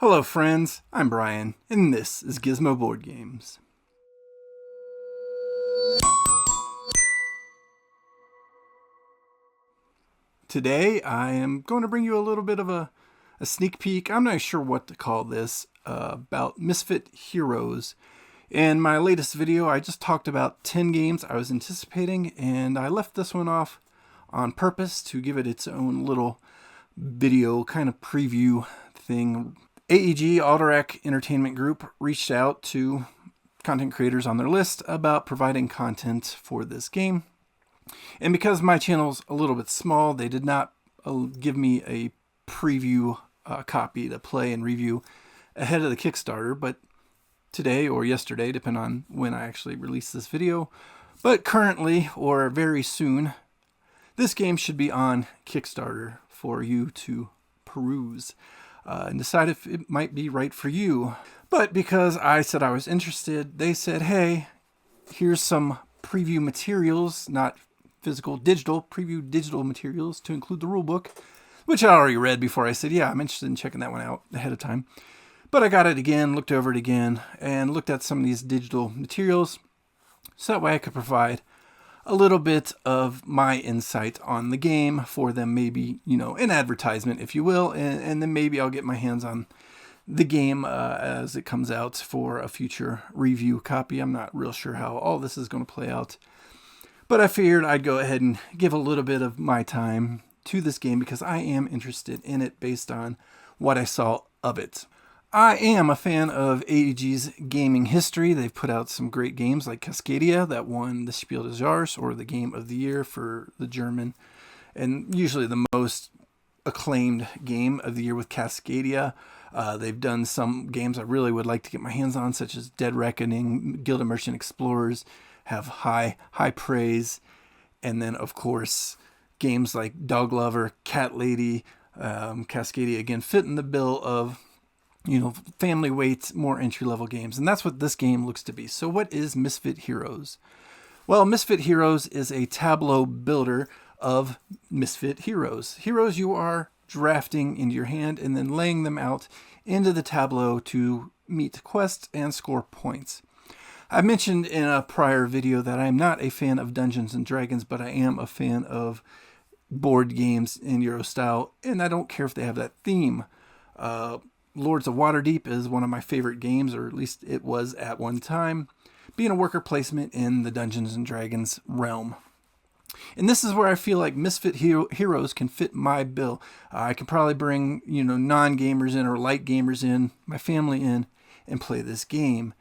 Hello friends, I'm Brian, and this is Gizmo Board Games. Today I am going to bring you a little bit of a sneak peek, I'm not sure what to call this, about Misfit Heroes. In my latest video I just talked about 10 games I was anticipating, and I left this one off on purpose to give it its own little video kind of preview thing. AEG, Alderac Entertainment Group, reached out to content creators on their list about providing content for this game. And because my channel's a little bit small, they did not give me a preview copy to play and review ahead of the Kickstarter, but today or yesterday, depending on when I actually release this video, but currently or very soon, this game should be on Kickstarter for you to peruse and decide if it might be right for you. But because I said I was interested, they said, hey, here's some preview materials, not physical, digital, preview digital materials to include the rulebook, which I already read before I said, yeah, I'm interested in checking that one out ahead of time. But I got it again, looked over it again, and looked at some of these digital materials, so that way I could provide a little bit of my insight on the game for them, maybe, an advertisement, if you will, and then maybe I'll get my hands on the game as it comes out for a future review copy. I'm not real sure how all this is going to play out, but I figured I'd go ahead and give a little bit of my time to this game because I am interested in it based on what I saw of it. I am a fan of AEG's gaming history. They've put out some great games like Cascadia that won the Spiel des Jahres, or the Game of the Year for the German, and usually the most acclaimed Game of the Year with Cascadia. They've done some games I really would like to get my hands on, such as Dead Reckoning, Guild of Merchant Explorers, have high praise. And then, of course, games like Dog Lover, Cat Lady, Cascadia, again, fit in the bill of family weight, more entry-level games. And that's what this game looks to be. So what is Misfit Heroes? Well, Misfit Heroes is a tableau builder of Misfit Heroes. Heroes you are drafting into your hand and then laying them out into the tableau to meet quests and score points. I mentioned in a prior video that I'm not a fan of Dungeons and Dragons, but I am a fan of board games in Euro style, and I don't care if they have that theme. Lords of Waterdeep is one of my favorite games, or at least it was at one time, being a worker placement in the Dungeons and Dragons realm. And this is where I feel like Misfit Heroes can fit my bill. I can probably bring, non-gamers in or light gamers in, my family in, and play this game.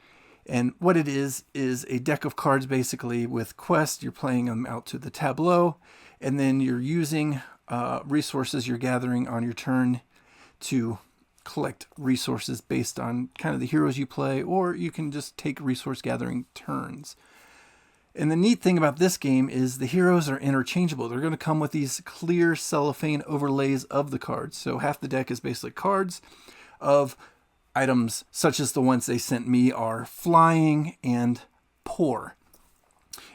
And what it is a deck of cards basically with quests. You're playing them out to the tableau, and then you're using resources you're gathering on your turn to collect resources based on kind of the heroes you play, or you can just take resource gathering turns. And the neat thing about this game is the heroes are interchangeable. They're going to come with these clear cellophane overlays of the cards. So half the deck is basically cards of items such as the ones they sent me are flying and poor.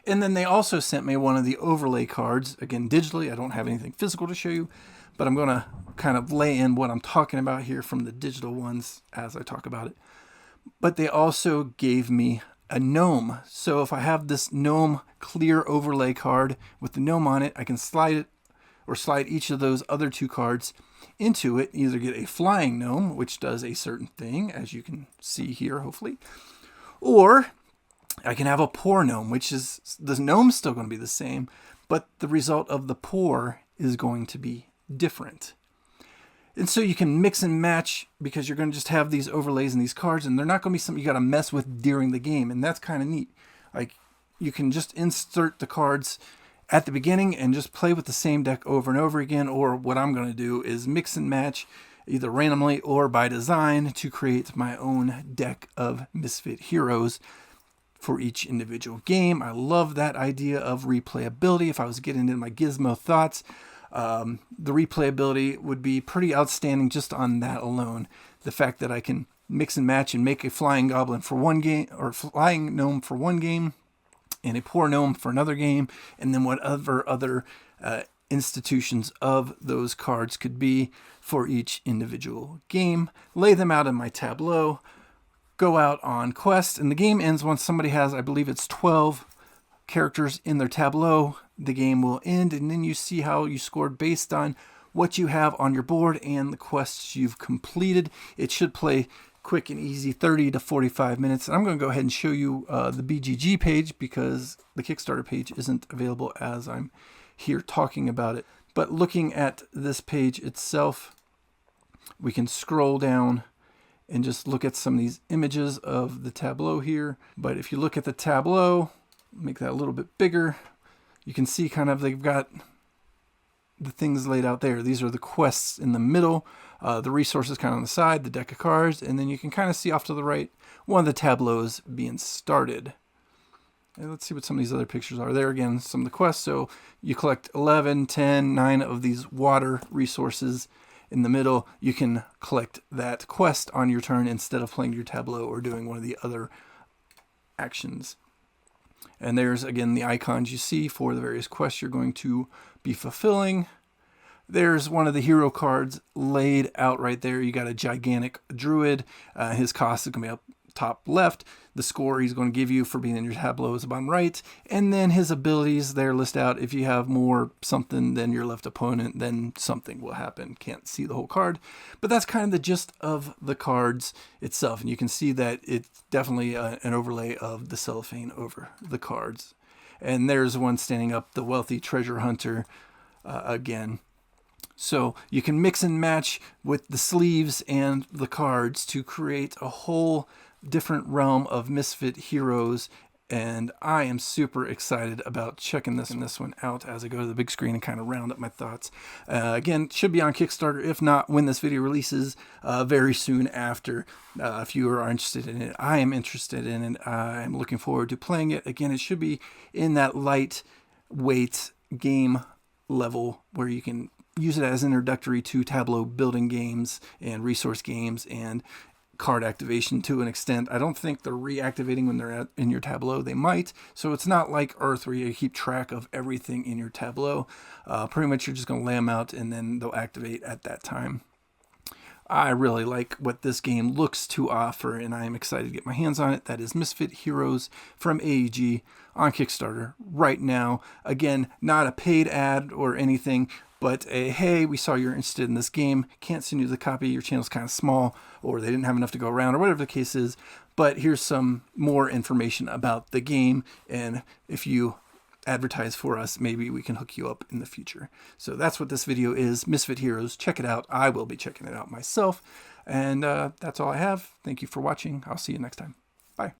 And then they also sent me one of the overlay cards, again digitally. I don't have anything physical to show you, but I'm going to kind of lay in what I'm talking about here from the digital ones as I talk about it. But they also gave me a gnome. So if I have this gnome clear overlay card with the gnome on it, I can slide it or slide each of those other two cards into it, either get a flying gnome, which does a certain thing, as you can see here, hopefully, or I can have a poor gnome, which is, the gnome's still going to be the same, but the result of the poor is going to be different. And so you can mix and match because you're going to just have these overlays and these cards, and they're not going to be something you got to mess with during the game. And that's kind of neat. Like, you can just insert the cards at the beginning and just play with the same deck over and over again. Or what I'm going to do is mix and match either randomly or by design to create my own deck of Misfit Heroes for each individual game. I love that idea of replayability. If I was getting into my Gizmo thoughts, the replayability would be pretty outstanding just on that alone. The fact that I can mix and match and make a flying goblin for one game, or flying gnome for one game, and a poor gnome for another game, and then whatever other institutions of those cards could be for each individual game, lay them out in my tableau, go out on quest, and the game ends once somebody has, I believe it's 12 characters in their tableau. The game will end, and then you see how you scored based on what you have on your board and the quests you've completed. It should play quick and easy, 30 to 45 minutes. And I'm going to go ahead and show you the BGG page because the Kickstarter page isn't available as I'm here talking about it. But looking at this page itself, we can scroll down and just look at some of these images of the tableau here. But if you look at the tableau, make that a little bit bigger, you can see kind of they've got the things laid out there. These are the quests in the middle, the resources kind of on the side, the deck of cards, and then you can kind of see off to the right one of the tableaus being started. And let's see what some of these other pictures are. There again, some of the quests. So you collect 11, 10, 9 of these water resources in the middle. You can collect that quest on your turn instead of playing your tableau or doing one of the other actions. And there's, again, the icons you see for the various quests you're going to be fulfilling. There's one of the hero cards laid out right there. You got a gigantic druid. His cost is going to be up top left. The score he's going to give you for being in your tableau is bottom right. And then his abilities there list out. If you have more something than your left opponent, then something will happen. Can't see the whole card. But that's kind of the gist of the cards itself. And you can see that it's definitely an overlay of the cellophane over the cards. And there's one standing up, the Wealthy Treasure Hunter again. So you can mix and match with the sleeves and the cards to create a whole different realm of Misfit Heroes, and I am super excited about checking this one out as I go to the big screen and kind of round up my thoughts. Again, should be on Kickstarter, if not when this video releases, very soon after. If you are interested in it, I am interested in it. I'm looking forward to playing it. Again, it should be in that lightweight game level where you can use it as introductory to tableau building games and resource games and card activation to an extent. I don't think they're reactivating when they're in your tableau. They might. So it's not like Earth where you keep track of everything in your tableau. Pretty much you're just going to lay them out and then they'll activate at that time. I really like what this game looks to offer, and I am excited to get my hands on it. That is Misfit Heroes from AEG on Kickstarter right now. Again, not a paid ad or anything, but hey, we saw you're interested in this game. Can't send you the copy. Your channel's kind of small, or they didn't have enough to go around, or whatever the case is. But here's some more information about the game, and if you advertise for us, maybe we can hook you up in the future. So that's what this video is, Misfit Heroes. Check it out. I will be checking it out myself. And that's all I have. Thank you for watching. I'll see you next time. Bye.